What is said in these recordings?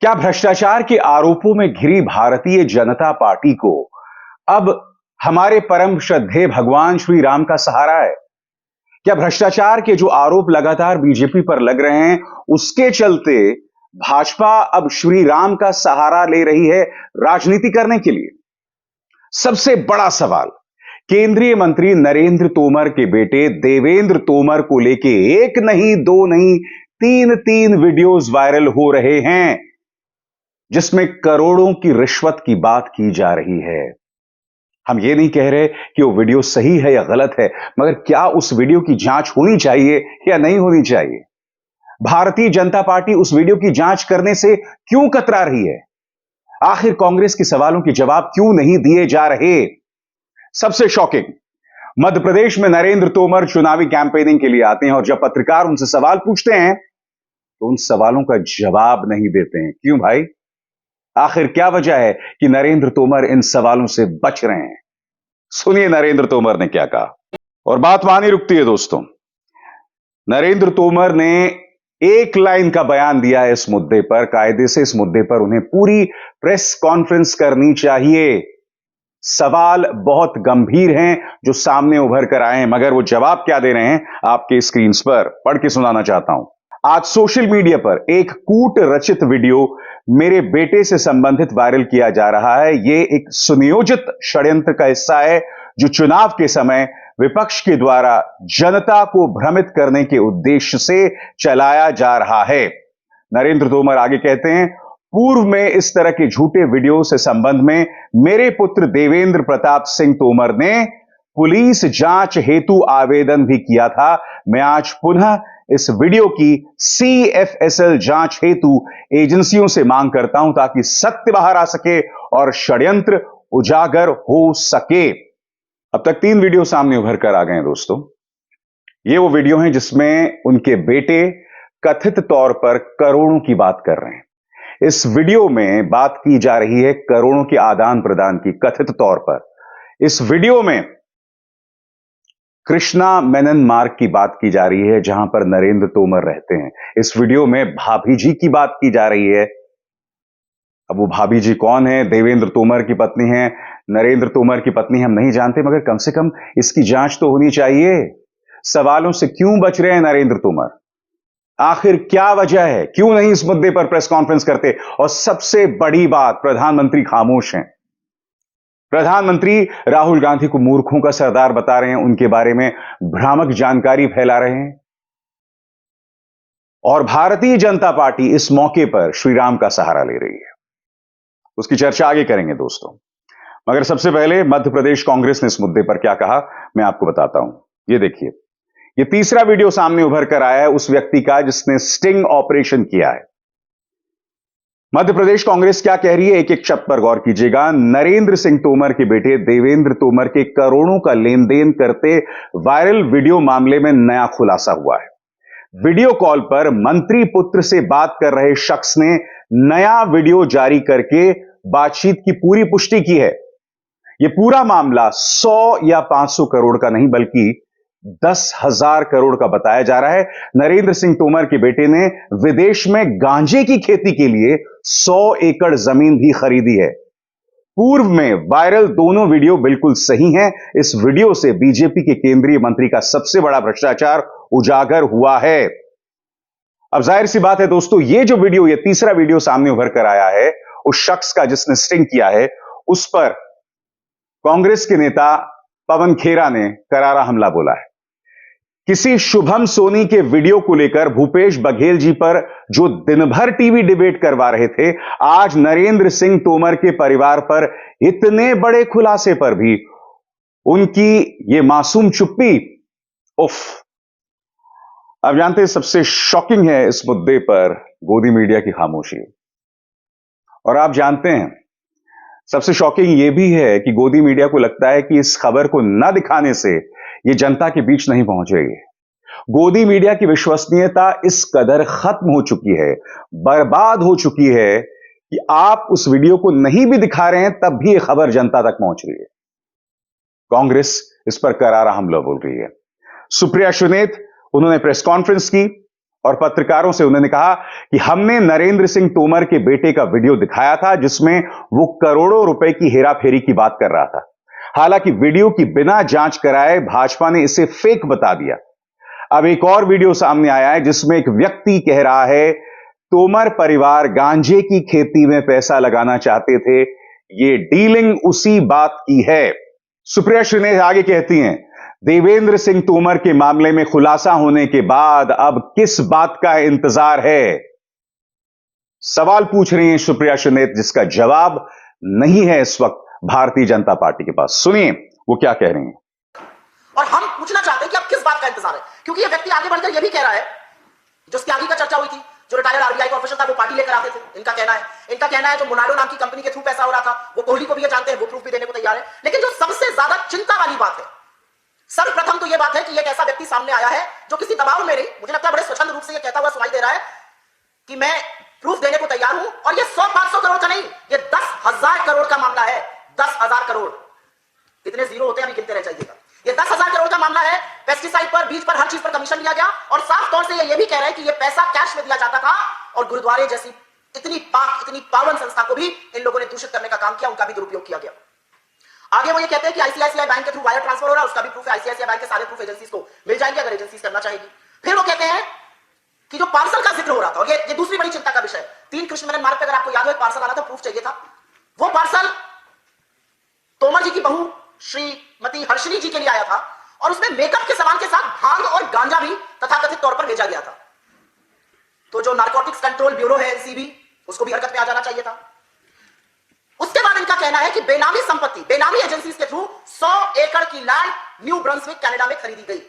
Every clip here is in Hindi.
क्या भ्रष्टाचार के आरोपों में घिरी भारतीय जनता पार्टी को अब हमारे परम श्रद्धेय भगवान श्री राम का सहारा है? क्या भ्रष्टाचार के जो आरोप लगातार बीजेपी पर लग रहे हैं, उसके चलते भाजपा अब श्री राम का सहारा ले रही है राजनीति करने के लिए? सबसे बड़ा सवाल केंद्रीय मंत्री नरेंद्र तोमर के बेटे देवेंद्र तोमर को लेके एक नहीं, दो नहीं, तीन तीन वीडियोस वायरल हो रहे हैं जिसमें करोड़ों की रिश्वत की बात की जा रही है। हम ये नहीं कह रहे कि वो वीडियो सही है या गलत है, मगर क्या उस वीडियो की जांच होनी चाहिए या नहीं होनी चाहिए? भारतीय जनता पार्टी उस वीडियो की जांच करने से क्यों कतरा रही है? आखिर कांग्रेस के सवालों के जवाब क्यों नहीं दिए जा रहे? सबसे शॉकिंग, मध्य प्रदेश में नरेंद्र तोमर चुनावी कैंपेनिंग के लिए आते हैं और जब पत्रकार उनसे सवाल पूछते हैं तो उन सवालों का जवाब नहीं देते हैं। क्यों भाई? आखिर क्या वजह है कि नरेंद्र तोमर इन सवालों से बच रहे हैं? सुनिए नरेंद्र तोमर ने क्या कहा। और बात वहां नहीं रुकती है दोस्तों। नरेंद्र तोमर ने एक लाइन का बयान दिया है इस मुद्दे पर। कायदे से इस मुद्दे पर उन्हें पूरी प्रेस कॉन्फ्रेंस करनी चाहिए। सवाल बहुत गंभीर हैं जो सामने उभर कर आए हैं, मगर वो जवाब क्या दे रहे हैं आपके स्क्रीन पर पढ़ के सुनाना चाहता हूं। आज सोशल मीडिया पर एक कूट रचित वीडियो मेरे बेटे से संबंधित वायरल किया जा रहा है। यह एक सुनियोजित षड्यंत्र का हिस्सा है जो चुनाव के समय विपक्ष के द्वारा जनता को भ्रमित करने के उद्देश्य से चलाया जा रहा है। नरेंद्र तोमर आगे कहते हैं, पूर्व में इस तरह के झूठे वीडियो से संबंध में मेरे पुत्र देवेंद्र प्रताप सिंह तोमर ने पुलिस जांच हेतु आवेदन भी किया था। मैं आज पुनः इस वीडियो की CFSL जांच हेतु एजेंसियों से मांग करता हूं ताकि सत्य बाहर आ सके और षड्यंत्र उजागर हो सके। अब तक 3 वीडियो सामने उभर कर आ गए हैं दोस्तों। ये वो वीडियो हैं जिसमें उनके बेटे कथित तौर पर करोड़ों की बात कर रहे हैं। इस वीडियो में बात की जा रही है करोड़ों के आदान प्रदान की, कथित तौर पर। इस वीडियो में कृष्णा मेनन मार्ग की बात की जा रही है जहां पर नरेंद्र तोमर रहते हैं। इस वीडियो में भाभी जी की बात की जा रही है। अब वो भाभी जी कौन है? देवेंद्र तोमर की पत्नी है, नरेंद्र तोमर की पत्नी हम नहीं जानते, मगर कम से कम इसकी जांच तो होनी चाहिए। सवालों से क्यों बच रहे हैं नरेंद्र तोमर? आखिर क्या वजह है? क्यों नहीं इस मुद्दे पर प्रेस कॉन्फ्रेंस करते? और सबसे बड़ी बात, प्रधानमंत्री खामोश हैं। प्रधानमंत्री राहुल गांधी को मूर्खों का सरदार बता रहे हैं, उनके बारे में भ्रामक जानकारी फैला रहे हैं। और भारतीय जनता पार्टी इस मौके पर श्री राम का सहारा ले रही है। उसकी चर्चा आगे करेंगे दोस्तों, मगर सबसे पहले मध्य प्रदेश कांग्रेस ने इस मुद्दे पर क्या कहा मैं आपको बताता हूं। ये देखिए, ये तीसरा वीडियो सामने उभर कर आया है उस व्यक्ति का जिसने स्टिंग ऑपरेशन किया है। मध्य प्रदेश कांग्रेस क्या कह रही है, एक एक शब्द पर गौर कीजिएगा। नरेंद्र सिंह तोमर के बेटे देवेंद्र तोमर के करोड़ों का लेन देन करते वायरल वीडियो मामले में नया खुलासा हुआ है। वीडियो कॉल पर मंत्री पुत्र से बात कर रहे शख्स ने नया वीडियो जारी करके बातचीत की पूरी पुष्टि की है। यह पूरा मामला 100 या 500 करोड़ का नहीं बल्कि 10,000 करोड़ का बताया जा रहा है। नरेंद्र सिंह तोमर के बेटे ने विदेश में गांजे की खेती के लिए 100 एकड़ जमीन भी खरीदी है। पूर्व में वायरल दोनों वीडियो बिल्कुल सही हैं। इस वीडियो से बीजेपी के केंद्रीय मंत्री का सबसे बड़ा भ्रष्टाचार उजागर हुआ है। अब जाहिर सी बात है दोस्तों, ये जो वीडियो, ये तीसरा वीडियो सामने उभर कर आया है उस शख्स का जिसने स्टिंग किया है, उस पर कांग्रेस के नेता पवन खेरा ने करारा हमला बोला है। किसी शुभम सोनी के वीडियो को लेकर भूपेश बघेल जी पर जो दिन भर टीवी डिबेट करवा रहे थे, आज नरेंद्र सिंह तोमर के परिवार पर इतने बड़े खुलासे पर भी उनकी ये मासूम चुप्पी। उफ। अब जानते हैं सबसे शॉकिंग है इस मुद्दे पर गोदी मीडिया की खामोशी। और आप जानते हैं सबसे शॉकिंग यह भी है कि गोदी मीडिया को लगता है कि इस खबर को न दिखाने से यह जनता के बीच नहीं पहुंचेगी। गोदी मीडिया की विश्वसनीयता इस कदर खत्म हो चुकी है, बर्बाद हो चुकी है कि आप उस वीडियो को नहीं भी दिखा रहे हैं तब भी यह खबर जनता तक पहुंच रही है। कांग्रेस इस पर करारा हमला बोल रही है। सुप्रिया सुनेत, उन्होंने प्रेस कॉन्फ्रेंस की और पत्रकारों से उन्होंने कहा कि हमने नरेंद्र सिंह तोमर के बेटे का वीडियो दिखाया था जिसमें वो करोड़ों रुपए की हेराफेरी की बात कर रहा था। हालांकि वीडियो की बिना जांच कराए भाजपा ने इसे फेक बता दिया। अब एक और वीडियो सामने आया है जिसमें एक व्यक्ति कह रहा है तोमर परिवार गांजे की खेती में पैसा लगाना चाहते थे, ये डीलिंग उसी बात की है। सुप्रिया श्रीनेत आगे कहती हैं, देवेंद्र सिंह तोमर के मामले में खुलासा होने के बाद अब किस बात का इंतजार है? सवाल पूछ रही हैं सुप्रिया श्रीनेत, जिसका जवाब नहीं है इस वक्त भारतीय जनता पार्टी के पास। सुनिए वो क्या कह रही हैं। और हम पूछना चाहते हैं कि अब किस बात का इंतजार है, क्योंकि ये व्यक्ति आगे बढ़कर यह भी कह रहा है, जो त्यागी का चर्चा हुई थी, जो रिटायर्ड आरबीआई ऑफिसर था वो पार्टी लेकर आते थे। इनका कहना है जो मोनाडो नाम की कंपनी के थ्रू पैसा हो रहा था वो कोहली को भी ये जानते हैं, वो प्रूफ भी देने को तैयार है। लेकिन जो सबसे ज्यादा चिंता वाली बात है, सर्वप्रथम तो ये बात है कि एक ऐसा व्यक्ति सामने आया है जो किसी दबाव में नहीं, मुझे लगता है बड़े स्वच्छंद रूप से ये कहता हुआ सुनाई दे रहा है कि मैं प्रूफ देने को तैयार हूं। और ये 100-500 करोड़ का नहीं, ये 10,000 करोड़ का मामला है। 10,000 करोड़, कितने जीरो होते हैं अभी गिनते रह जाइएगा। ये 10,000 करोड़ का मामला है। पेस्टिसाइड पर, बीज पर, हर चीज पर कमीशन लिया गया और साफ तौर से ये भी कह रहे हैं कि ये पैसा कैश में दिया जाता था और गुरुद्वारे जैसी इतनी पावन संस्था को भी इन लोगों ने दूषित करने का काम किया, उनका भी दुरुपयोग किया गया। आगे वो ये कहते हैं कि आईसीआईसीआई बैंक के थ्रू वायर ट्रांसफर हो रहा है, उसका भी प्रूफ है। आईसीआईसीआई बैंक के सारे प्रूफ एजेंसीज को मिल जाएंगे अगर एजेंसीज करना चाहेगी। फिर वो कहते हैं कि जो पार्सल का जिक्र हो रहा था, और ये दूसरी बड़ी चिंता का विषय, 3 कृष्ण मेनन मार्ग पे अगर आपको याद हो एक पार्सल आना था, प्रूफ चाहिए था। वो पार्सल तोमर जी की बहू श्रीमती हर्षिनी जी के लिए आया था और उसमें मेकअप के सामान के साथ भांग और गांजा भी तथाकथित तौर पर भेजा गया था। तो जो नारकोटिक्स कंट्रोल ब्यूरो है एनसीबी, उसको भी हरकत में आ जाना चाहिए था। उसके बाद इनका कहना है कि बेनामी संपत्ति, बेनामी एजेंसीज के थ्रू 100 एकड़ की लैंड न्यू ब्रंसविक कनाडा में खरीदी गई।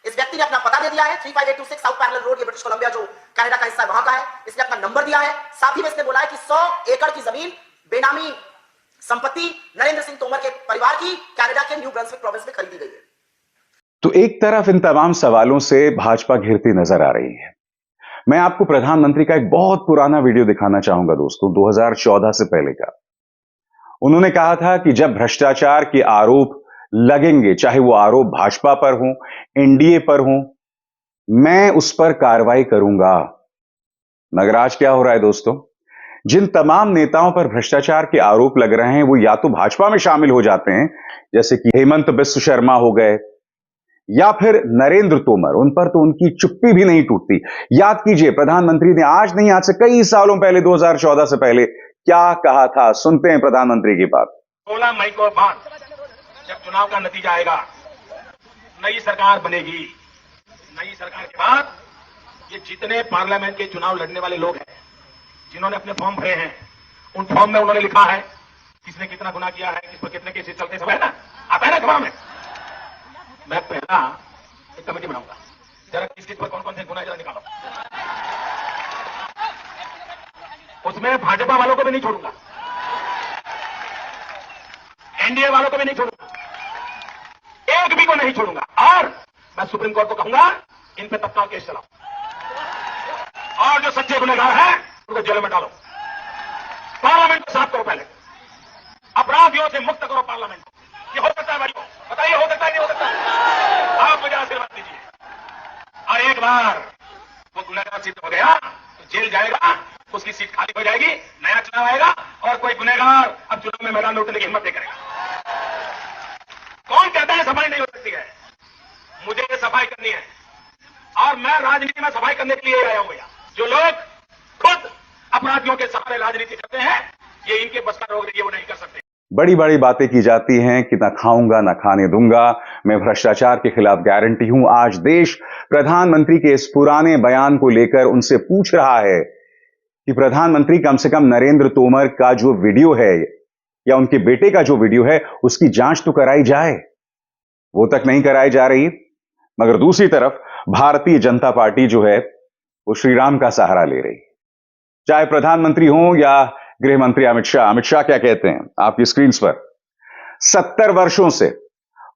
इस व्यक्ति ने अपना पता दे दिया है, 35826 साउथ पैरेलल रोड, ये ब्रिटिश कोलंबिया जो कनाडा का हिस्सा है वहां का है। इसने अपना नंबर दिया है। साथ ही में इसने बोला है कि 100 एकड़ की जमीन बेनामी संपत्ति नरेंद्र सिंह तोमर के परिवार की कनाडा के न्यू ब्रंसविक प्रोविंस में खरीदी गई है। तो एक तरफ इन तमाम सवालों से भाजपा घिरती नजर आ रही है। मैं आपको प्रधानमंत्री का एक बहुत पुराना वीडियो दिखाना चाहूंगा दोस्तों, 2014 से पहले का। उन्होंने कहा था कि जब भ्रष्टाचार के आरोप लगेंगे, चाहे वो आरोप भाजपा पर हो, एनडीए पर हो, मैं उस पर कार्रवाई करूंगा। मगर आज क्या हो रहा है दोस्तों? जिन तमाम नेताओं पर भ्रष्टाचार के आरोप लग रहे हैं वो या तो भाजपा में शामिल हो जाते हैं, जैसे कि हेमंत बिस्व शर्मा हो गए, या फिर नरेंद्र तोमर, उन पर तो उनकी चुप्पी भी नहीं टूटती। याद कीजिए, प्रधानमंत्री ने आज नहीं, आज से कई सालों पहले, 2014 से पहले क्या कहा था। सुनते हैं प्रधानमंत्री की बात। 16 मई को बाद जब चुनाव का नतीजा आएगा, नई सरकार बनेगी। नई सरकार के बाद ये जितने पार्लियामेंट के चुनाव लड़ने वाले लोग हैं, जिन्होंने अपने फॉर्म भरे हैं, उन फॉर्म में उन्होंने लिखा है किसने कितना गुनाह किया है, किस पर कितने केसेस चलते, सब है ना, आता है ना खबर में। मैं पहला एक कमेटी बनाऊंगा, जरा किस किस पर कौन कौन से गुनाह जरा निकालो। उसमें भाजपा वालों को भी नहीं छोड़ूंगा, एनडीए वालों को भी नहीं छोड़ूंगा, एक भी को नहीं छोड़ूंगा। और मैं सुप्रीम कोर्ट को कहूंगा इन पे तत्काल केस चलाओ और जो सच्चे गुनहगार हैं उनको जेल में डालो। पार्लियामेंट को साफ करो, पहले अपराधियों से मुक्त करो पार्लियामेंट को। ये हो सकता है भाइयों, बताइए हो सकता है, नहीं हो सकता? आप मुझे आशीर्वाद दीजिए। और एक बार वो गुनहगार सिद्ध हो गया तो जेल जाएगा, उसकी सीट खाली हो जाएगी, नया चुनाव आएगा और कोई गुनहगार अब चुनाव में मैदान में उतरने की हिम्मत नहीं करेगा। कौन कहता है सफाई नहीं हो सकती है? मुझे ये सफाई करनी है और मैं राजनीति में सफाई करने के लिए आया हूं भैया। जो लोग खुद अपराधियों के सहारे राजनीति करते हैं, ये इनके बस का रोग नहीं, ये वो नहीं कर सकते। बड़ी बड़ी बातें की जाती हैं कि ना खाऊंगा ना खाने दूंगा, मैं भ्रष्टाचार के खिलाफ गारंटी हूं। आज देश प्रधानमंत्री के इस पुराने बयान को लेकर उनसे पूछ रहा है कि प्रधानमंत्री कम से कम नरेंद्र तोमर का जो वीडियो है या उनके बेटे का जो वीडियो है उसकी जांच तो कराई जाए। वो तक नहीं कराई जा रही। मगर दूसरी तरफ भारतीय जनता पार्टी जो है वो श्री राम का सहारा ले रही, चाहे प्रधानमंत्री हो या गृह मंत्री अमित शाह। अमित शाह क्या कहते हैं आपकी स्क्रीन पर? 70 वर्षों से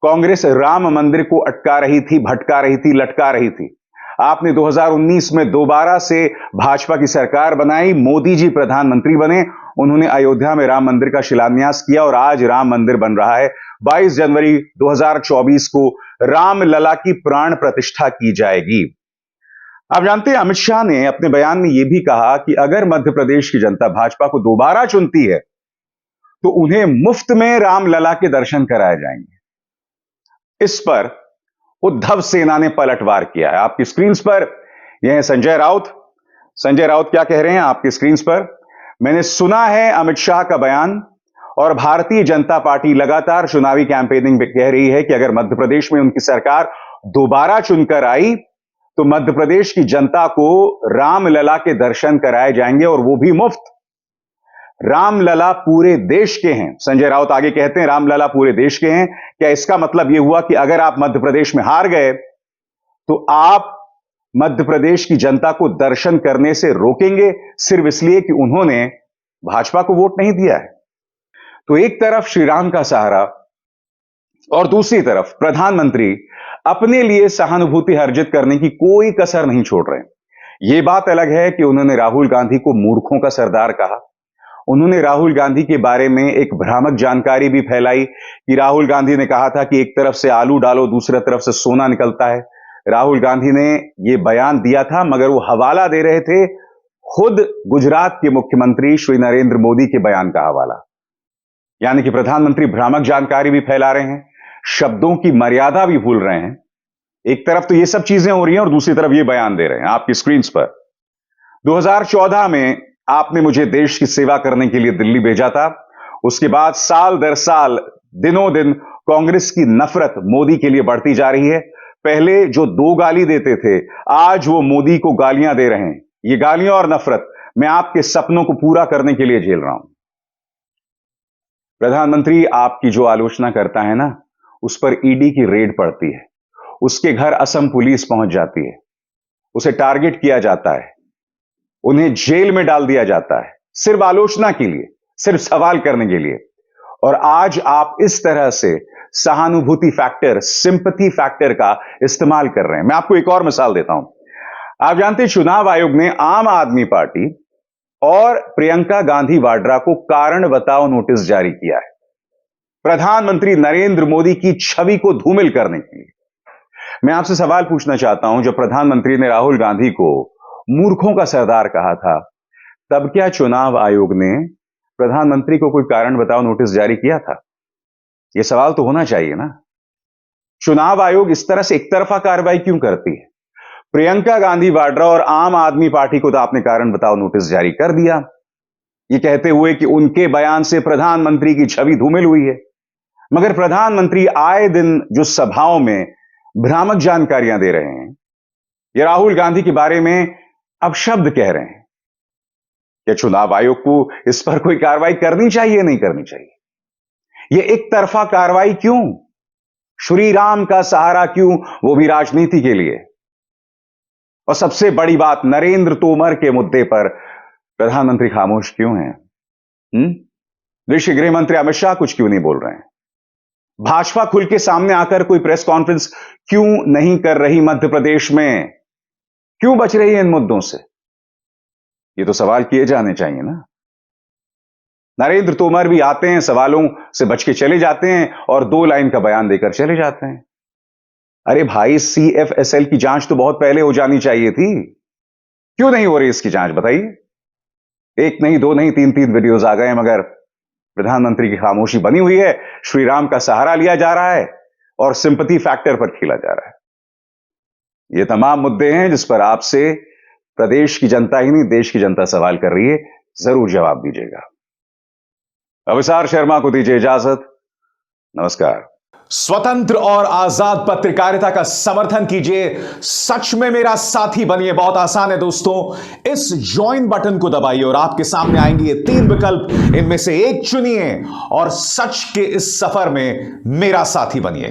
कांग्रेस राम मंदिर को अटका रही थी, भटका रही थी, लटका रही थी। आपने 2019 में दोबारा से भाजपा की सरकार बनाई, मोदी जी प्रधानमंत्री बने, उन्होंने अयोध्या में राम मंदिर का शिलान्यास किया और आज राम मंदिर बन रहा है। 22 जनवरी 2024 को रामलला की प्राण प्रतिष्ठा की जाएगी। आप जानते हैं अमित शाह ने अपने बयान में यह भी कहा कि अगर मध्य प्रदेश की जनता भाजपा को दोबारा चुनती है तो उन्हें मुफ्त में रामलला के दर्शन कराए जाएंगे। इस पर उद्धव सेना ने पलटवार किया है। आपकी स्क्रीन पर यह है संजय राउत। संजय राउत क्या कह रहे हैं आपकी स्क्रीन पर? मैंने सुना है अमित शाह का बयान और भारतीय जनता पार्टी लगातार चुनावी कैंपेनिंग में कह रही है कि अगर मध्य प्रदेश में उनकी सरकार दोबारा चुनकर आई तो मध्य प्रदेश की जनता को रामलला के दर्शन कराए जाएंगे और वो भी मुफ्त। रामलला पूरे देश के हैं। संजय राउत आगे कहते हैं रामलला पूरे देश के हैं। क्या इसका मतलब यह हुआ कि अगर आप मध्य प्रदेश में हार गए तो आप मध्य प्रदेश की जनता को दर्शन करने से रोकेंगे सिर्फ इसलिए कि उन्होंने भाजपा को वोट नहीं दिया है? तो एक तरफ श्री राम का सहारा और दूसरी तरफ प्रधानमंत्री अपने लिए सहानुभूति अर्जित करने की कोई कसर नहीं छोड़ रहे हैं। यह बात अलग है कि उन्होंने राहुल गांधी को मूर्खों का सरदार कहा। उन्होंने राहुल गांधी के बारे में एक भ्रामक जानकारी भी फैलाई कि राहुल गांधी ने कहा था कि एक तरफ से आलू डालो दूसरी तरफ से सोना निकलता है। राहुल गांधी ने यह बयान दिया था मगर वो हवाला दे रहे थे खुद गुजरात के मुख्यमंत्री श्री नरेंद्र मोदी के बयान का हवाला। यानी कि प्रधानमंत्री भ्रामक जानकारी भी फैला रहे हैं, शब्दों की मर्यादा भी भूल रहे हैं। एक तरफ तो ये सब चीजें हो रही हैं और दूसरी तरफ ये बयान दे रहे हैं। आपकी स्क्रीन पर 2014 में आपने मुझे देश की सेवा करने के लिए दिल्ली भेजा था। उसके बाद साल दर साल दिनों दिन कांग्रेस की नफरत मोदी के लिए बढ़ती जा रही है। पहले जो 2 गाली देते थे आज वो मोदी को गालियां दे रहे हैं। ये गालियां और नफरत मैं आपके सपनों को पूरा करने के लिए झेल रहा हूं। प्रधानमंत्री आपकी जो आलोचना करता है ना उस पर ईडी की रेड पड़ती है, उसके घर असम पुलिस पहुंच जाती है, उसे टारगेट किया जाता है, उन्हें जेल में डाल दिया जाता है सिर्फ आलोचना के लिए, सिर्फ सवाल करने के लिए। और आज आप इस तरह से सहानुभूति फैक्टर, सिंपैथी फैक्टर का इस्तेमाल कर रहे हैं। मैं आपको एक और मिसाल देता हूं। आप जानते हैं चुनाव आयोग ने आम आदमी पार्टी और प्रियंका गांधी वाड्रा को कारण बताओ नोटिस जारी किया है प्रधानमंत्री नरेंद्र मोदी की छवि को धूमिल करने के लिए। मैं आपसे सवाल पूछना चाहता हूं, जब प्रधानमंत्री ने राहुल गांधी को मूर्खों का सरदार कहा था तब क्या चुनाव आयोग ने प्रधानमंत्री को कोई कारण बताओ नोटिस जारी किया था? यह सवाल तो होना चाहिए ना। चुनाव आयोग इस तरह से एक तरफा कार्रवाई क्यों करती है? प्रियंका गांधी वाड्रा और आम आदमी पार्टी को तो आपने कारण बताओ नोटिस जारी कर दिया, यह कहते हुए कि उनके बयान से प्रधानमंत्री की छवि धूमिल हुई है। मगर प्रधानमंत्री आए दिन जो सभाओं में भ्रामक जानकारियां दे रहे हैं, या राहुल गांधी के बारे में अपशब्द कह रहे हैं, क्या चुनाव आयोग को इस पर कोई कार्रवाई करनी चाहिए नहीं करनी चाहिए? यह एक तरफा कार्रवाई क्यों? श्री राम का सहारा क्यों, वो भी राजनीति के लिए? और सबसे बड़ी बात, नरेंद्र तोमर के मुद्दे पर प्रधानमंत्री खामोश क्यों हैं? विदेश गृह मंत्री अमित शाह कुछ क्यों नहीं बोल रहे हैं? भाजपा खुल के सामने आकर कोई प्रेस कॉन्फ्रेंस क्यों नहीं कर रही? मध्य प्रदेश में क्यों बच रही है इन मुद्दों से? ये तो सवाल किए जाने चाहिए ना। नरेंद्र तोमर भी आते हैं, सवालों से बच के चले जाते हैं और 2 लाइन का बयान देकर चले जाते हैं। अरे भाई, CFSL की जांच तो बहुत पहले हो जानी चाहिए थी, क्यों नहीं हो रही इसकी जांच बताइए? 1 नहीं 2 नहीं 3 वीडियोस आ गए मगर प्रधानमंत्री की खामोशी बनी हुई है। श्री राम का सहारा लिया जा रहा है और सिंपैथी फैक्टर पर खेला जा रहा है। ये तमाम मुद्दे हैं जिस पर आपसे प्रदेश की जनता ही नहीं देश की जनता सवाल कर रही है। जरूर जवाब दीजिएगा। अविसार शर्मा को दीजिए इजाजत। नमस्कार। स्वतंत्र और आजाद पत्रकारिता का समर्थन कीजिए, सच में मेरा साथी बनिए। बहुत आसान है दोस्तों, इस ज्वाइन बटन को दबाइए और आपके सामने आएंगे ये 3 विकल्प, इनमें से एक चुनिए और सच के इस सफर में मेरा साथी बनिए।